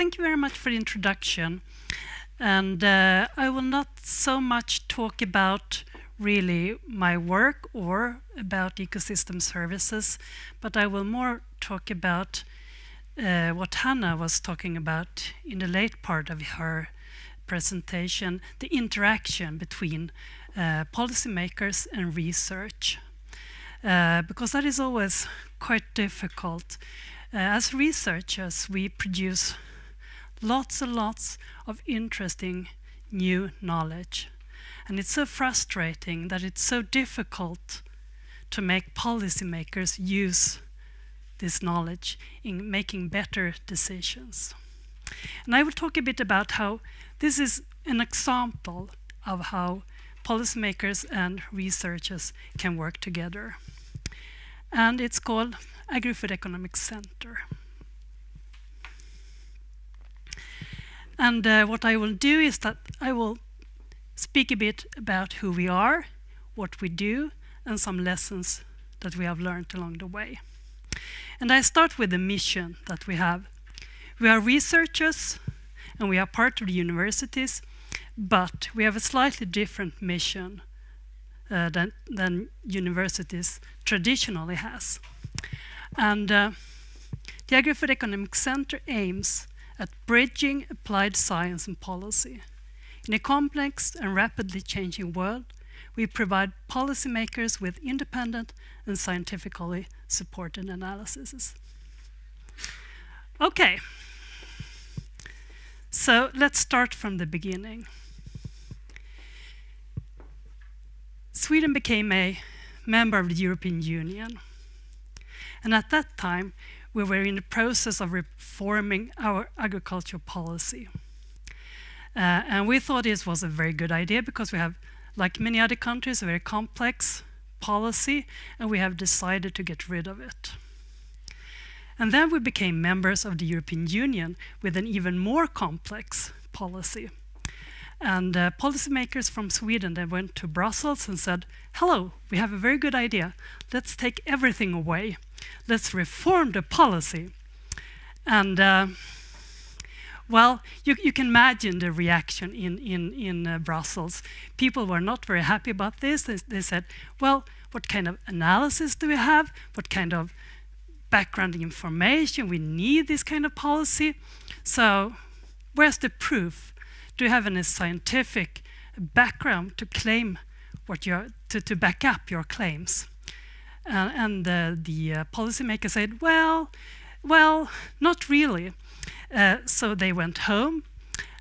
thank you very much for the introduction. And I will not so much talk about really my work or about ecosystem services, but I will more talk about what Hannah was talking about in the late part of her presentation, the interaction between policymakers and research. Because that is always quite difficult. As researchers, we produce lots and lots of interesting new knowledge. And it's so frustrating that it's so difficult to make policymakers use this knowledge in making better decisions. And I will talk a bit about how this is an example of how policymakers and researchers can work together. And it's called Agrifood Economic Center. And what I will do is that I will speak a bit about who we are, what we do, and some lessons that we have learned along the way. And I start with the mission that we have. We are researchers, and we are part of the universities, but we have a slightly different mission than universities traditionally has. And the Agrifood Economic Center aims at bridging applied science and policy. In a complex and rapidly changing world, we provide policymakers with independent and scientifically supported analyses. Okay, so let's start from the beginning. Sweden became a member of the European Union. And at that time, we were in the process of reforming our agricultural policy. And we thought this was a very good idea because we have, like many other countries, a very complex policy, and we have decided to get rid of it. And then we became members of the European Union with an even more complex policy. And policymakers from Sweden, they went to Brussels and said, hello, we have a very good idea. Let's take everything away. Let's reform the policy. And well, you can imagine the reaction in Brussels. People were not very happy about this. They said, well, what kind of analysis do we have? What kind of background information? We need this kind of policy. So where's the proof? Do you have any scientific background to claim what to back up your claims? And the policymaker said, well, not really. So they went home,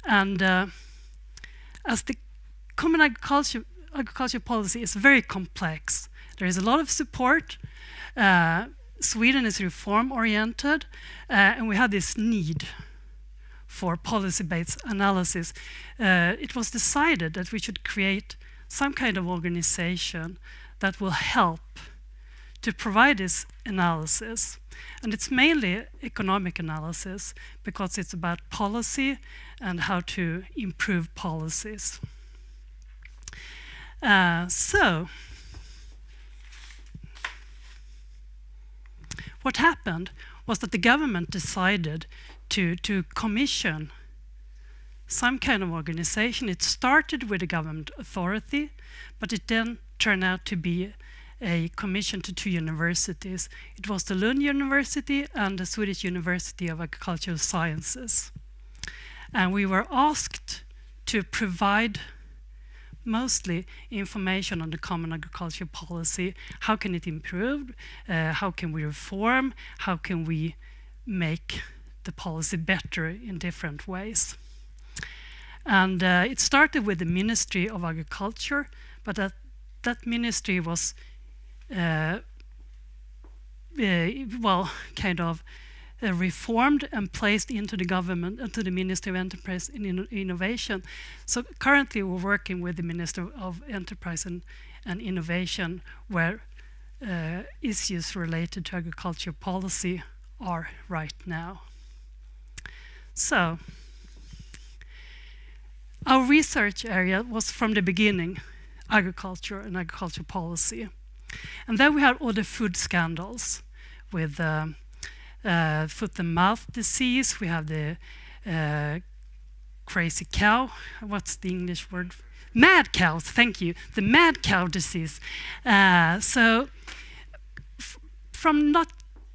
and as the common agriculture policy is very complex, there is a lot of support. Sweden is reform-oriented, and we had this need for policy-based analysis. It was decided that we should create some kind of organization that will help to provide this analysis. And it's mainly economic analysis because it's about policy and how to improve policies. So, what happened was that the government decided to commission some kind of organization. It started with a government authority, but it then turned out to be a commission to two universities. It was the Lund University and the Swedish University of Agricultural Sciences. And we were asked to provide mostly information on the common agricultural policy. How can it improve? How can we reform? How can we make the policy better in different ways? And it started with the Ministry of Agriculture, but that ministry was reformed and placed into the government, into the Ministry of Enterprise and Innovation. So currently we're working with the Ministry of Enterprise and Innovation, where issues related to agriculture policy are right now. So our research area was from the beginning agriculture and agriculture policy. And then we had all the food scandals with foot and mouth disease. We have the crazy cow. What's the English word? Mad cows, thank you. The mad cow disease. From not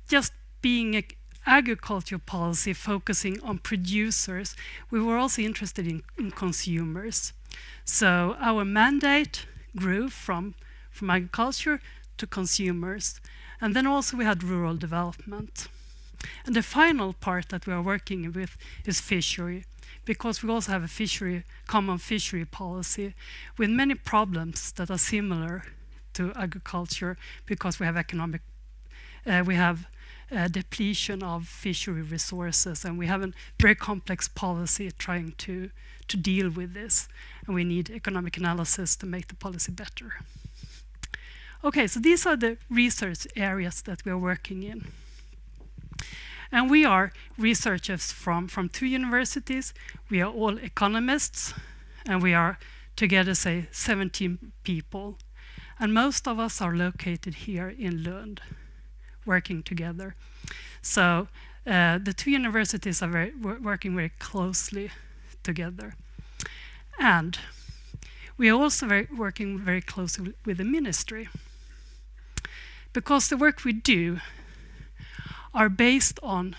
just being an agriculture policy focusing on producers, we were also interested in consumers. So our mandate grew from agriculture to consumers. And then also we had rural development. And the final part that we are working with is fishery, because we also have a common fishery policy with many problems that are similar to agriculture, because we have depletion of fishery resources, and we have a very complex policy trying to deal with this, and we need economic analysis to make the policy better. Okay, so these are the research areas that we are working in. And we are researchers from 2 universities. We are all economists, and we are together, say, 17 people. And most of us are located here in Lund, working together. So the 2 universities are working very closely together. And we are also working very closely with the ministry, because the work we do are based on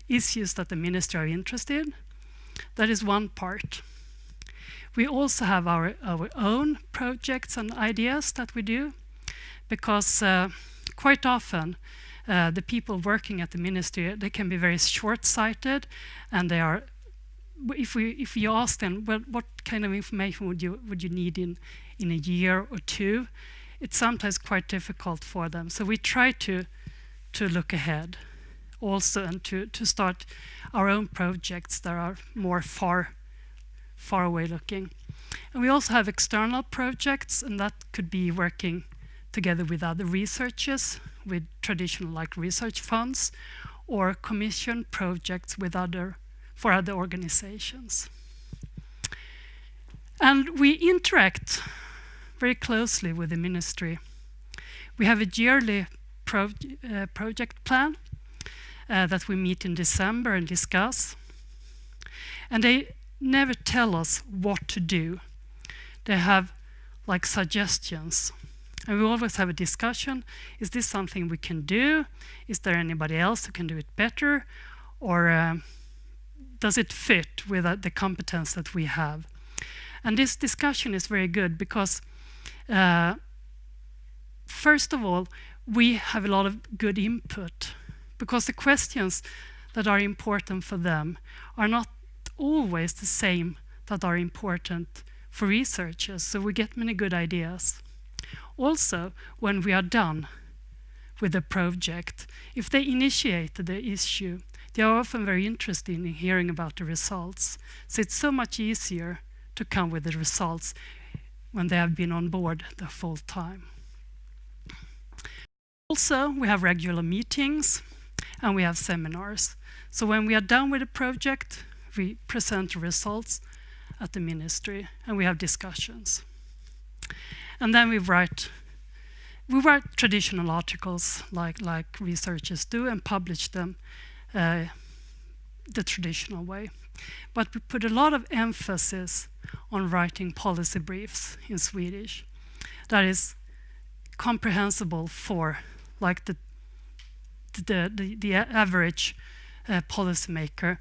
issues that the ministry are interested in. That is one part. We also have our own projects and ideas that we do, because quite often the people working at the ministry, they can be very short-sighted, and they are, if we ask them, well, what kind of information would you need in a year or 2, it's sometimes quite difficult for them. So we try to look ahead also, and to start our own projects that are more far away looking. And we also have external projects, and that could be working together with other researchers, with traditional like research funds, or commission projects for other organizations. And we interact very closely with the ministry. We have a yearly project plan that we meet in December and discuss. And they never tell us what to do. They have like suggestions. And we always have a discussion. Is this something we can do? Is there anybody else who can do it better? Or does it fit with the competence that we have? And this discussion is very good because first of all, we have a lot of good input, because the questions that are important for them are not always the same that are important for researchers, so we get many good ideas. Also, when we are done with the project, if they initiate the issue, they are often very interested in hearing about the results. So it's so much easier to come with the results when they have been on board the full time. Also, we have regular meetings and we have seminars. So when we are done with the project, we present the results at the ministry and we have discussions. And then we write traditional articles like researchers do and publish them the traditional way. But we put a lot of emphasis on writing policy briefs in Swedish that is comprehensible for like the average policymaker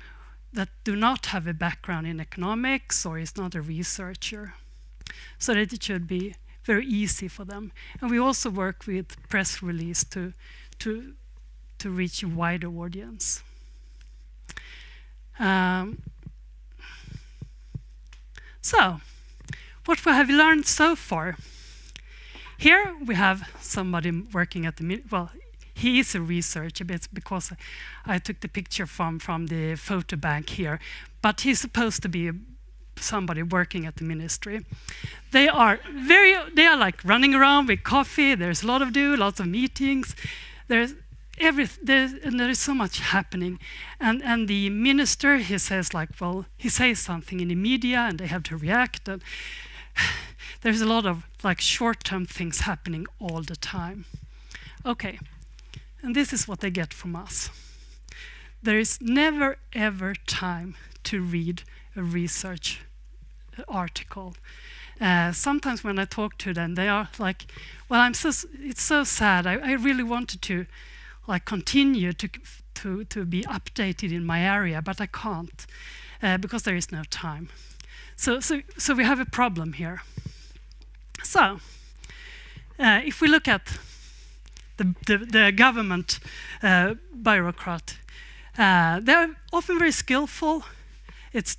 that do not have a background in economics or is not a researcher, so that it should be very easy for them. And we also work with press release to reach a wider audience. So, what have we learned so far? Here we have somebody working at the, well, he is a researcher, but it's because I took the picture from the photo bank here, but he's supposed to be somebody working at the ministry. They are like running around with coffee, there's a lot of lots of meetings, there is so much happening. And the minister, he says like, well, he says something in the media and they have to react. And there's a lot of like short-term things happening all the time. Okay, and this is what they get from us. there is never ever time to read a research article. Sometimes when I talk to them, they are like, well, it's so sad. I really wanted to like continue to be updated in my area, but I can't because there is no time. So we have a problem here. So if we look at the government bureaucrat, they're often very skillful. It's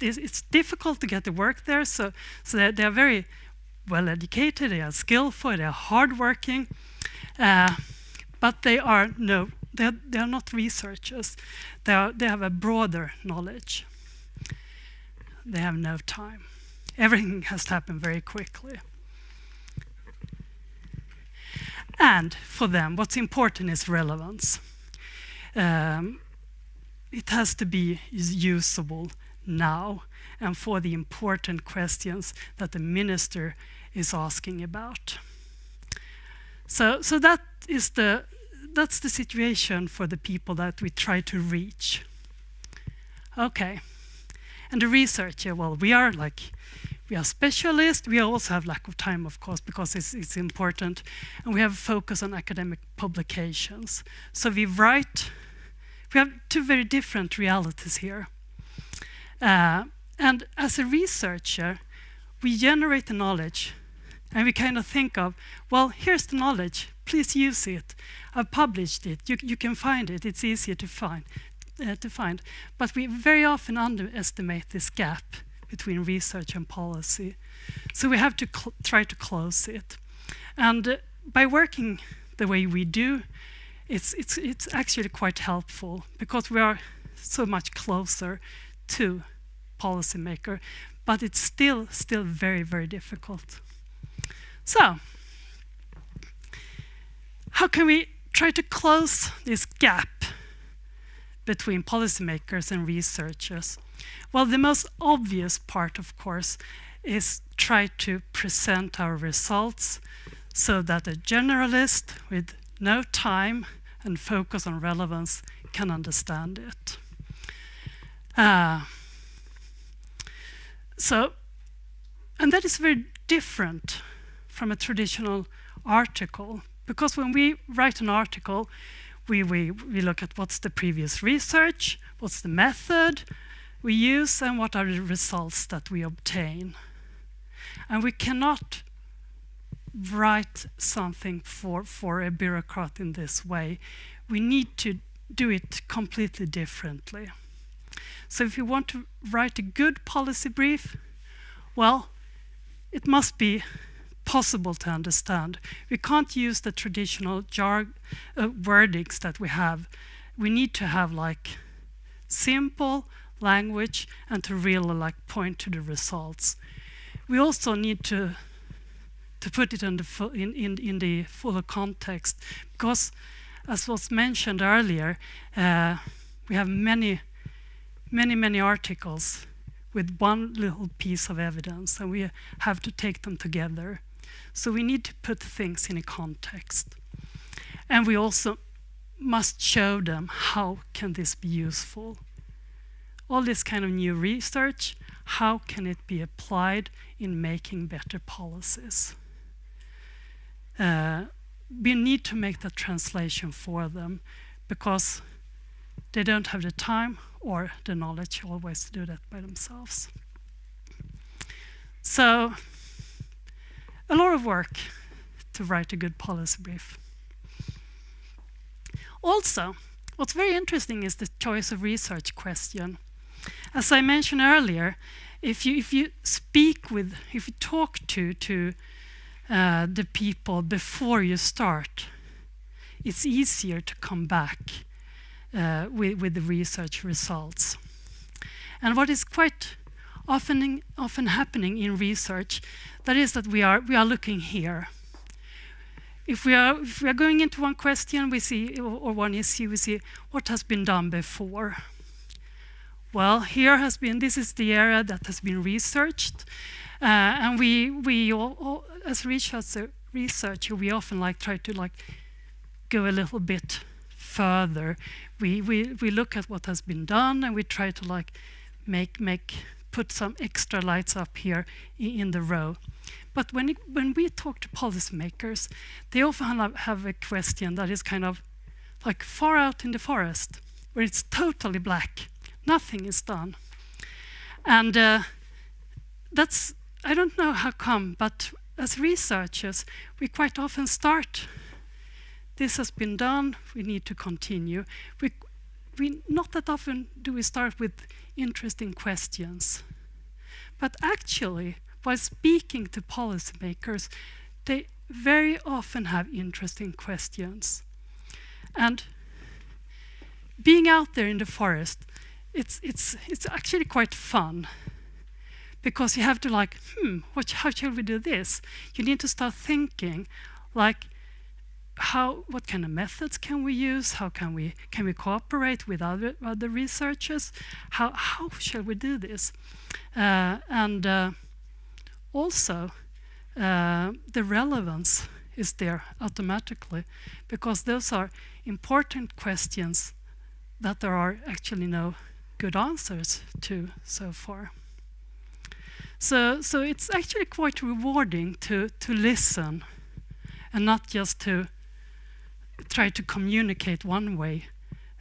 difficult to get the work there, so they are very well educated, they are skillful, they are hardworking, but they are not researchers. They have a broader knowledge. They have no time. Everything has to happen very quickly. And for them, what's important is relevance. It has to be usable now and for the important questions that the minister is asking about. So that's the situation for the people that we try to reach. Okay, and the researcher, well, we are specialists. We also have lack of time, of course, because it's important, and we have focus on academic publications. So we have two very different realities here. And as a researcher, we generate the knowledge, and we kind of think of, well, here's the knowledge, please use it. I've published it, you can find it, it's easier to find. But we very often underestimate this gap between research and policy. So we have to try to close it. And by working the way we do, it's actually quite helpful, because we are so much closer to policymaker, but it's still very, very difficult. So, how can we try to close this gap between policymakers and researchers? Well, the most obvious part, of course, is try to present our results so that a generalist with no time and focus on relevance can understand it. And that is very different from a traditional article, because when we write an article, we look at what's the previous research, what's the method we use, and what are the results that we obtain. And we cannot write something for a bureaucrat in this way. We need to do it completely differently. So if you want to write a good policy brief, well, it must be possible to understand. We can't use the traditional wordings that we have. We need to have simple language and to really point to the results. We also need to put it in the fuller context, because as was mentioned earlier, we have many articles with one little piece of evidence, and we have to take them together. So we need to put things in a context. And we also must show them how can this be useful. All this kind of new research, how can it be applied in making better policies? We need to make that translation for them, because they don't have the time or the knowledge always to do that by themselves. So, a lot of work to write a good policy brief. Also, what's very interesting is the choice of research question. As I mentioned earlier, if you talk to the people before you start, it's easier to come back with the research results. And what is quite often happening in research, that is that we are looking here. If we are going into one question, we see, or one issue, we see what has been done before. Well, this is the area that has been researched, and we all, as researcher, we often try to go a little bit further. We look at what has been done, and we try to like put some extra lights up here in the row. But when we talk to policymakers, they often have a question that is kind of like far out in the forest, where it's totally black, nothing is done. And that's, I don't know how come, but as researchers, we quite often start, this has been done, we need to continue. We not that often do we start with interesting questions. But actually, while speaking to policymakers, they very often have interesting questions. And being out there in the forest, it's actually quite fun, because you have to like, how shall we do this? You need to start thinking, like, what kind of methods can we use? How can we cooperate with other researchers? How shall we do this? Also, the relevance is there automatically, because those are important questions that there are actually no good answers to so far. So it's actually quite rewarding to listen, and not just to try to communicate one way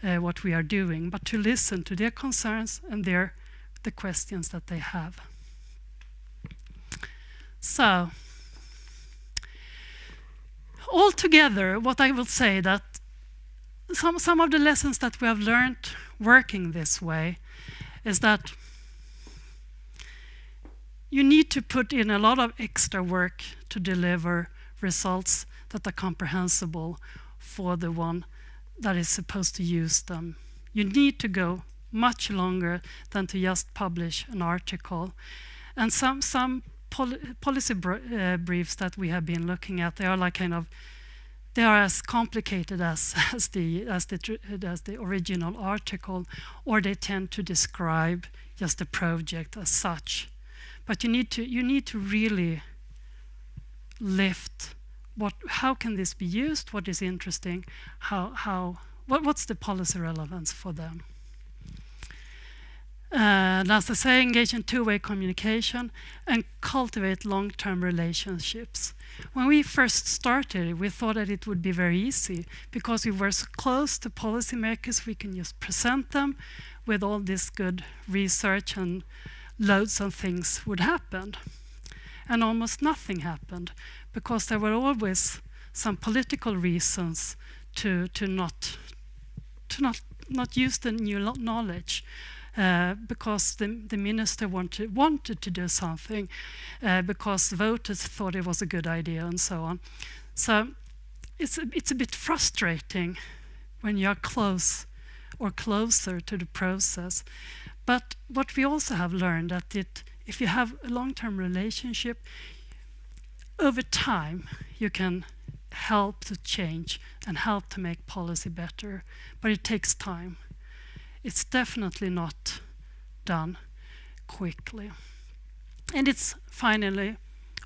what we are doing, but to listen to their concerns and the questions that they have. So, altogether, what I will say that some of the lessons that we have learned working this way is that you need to put in a lot of extra work to deliver results that are comprehensible for the one that is supposed to use them. You need to go much longer than to just publish an article. And some policy briefs that we have been looking at, they are like they are as complicated as the original article, or they tend to describe just the project as such. But you need to really lift how can this be used? What is interesting? What's the policy relevance for them? And as I say, engage in two-way communication and cultivate long-term relationships. When we first started, we thought that it would be very easy, because we were so close to policymakers, we can just present them with all this good research, and loads of things would happen. And almost nothing happened, because there were always some political reasons to not use the new knowledge, because the minister wanted to do something, because voters thought it was a good idea, and so on. So it's a bit frustrating when you are close or closer to the process. But what we also have learned that if you have a long-term relationship, over time you can help to change and help to make policy better. But it takes time. It's definitely not done quickly. And it's finally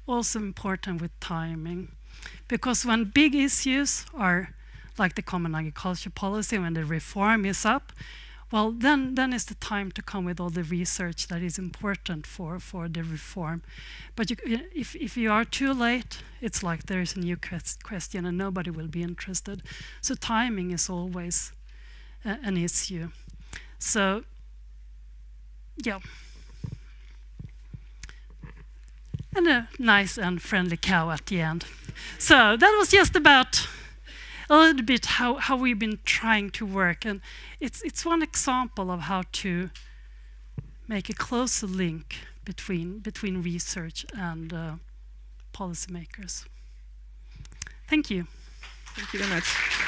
also important with timing, because when big issues are like the common agriculture policy, when the reform is up, well, then is the time to come with all the research that is important for the reform. But if you are too late, it's like there is a new question and nobody will be interested. So timing is always an issue. So, yeah. And a nice and friendly cow at the end. So that was just about a little bit how we've been trying to work, and it's one example of how to make a closer link between research and policymakers. Thank you. Thank you very much.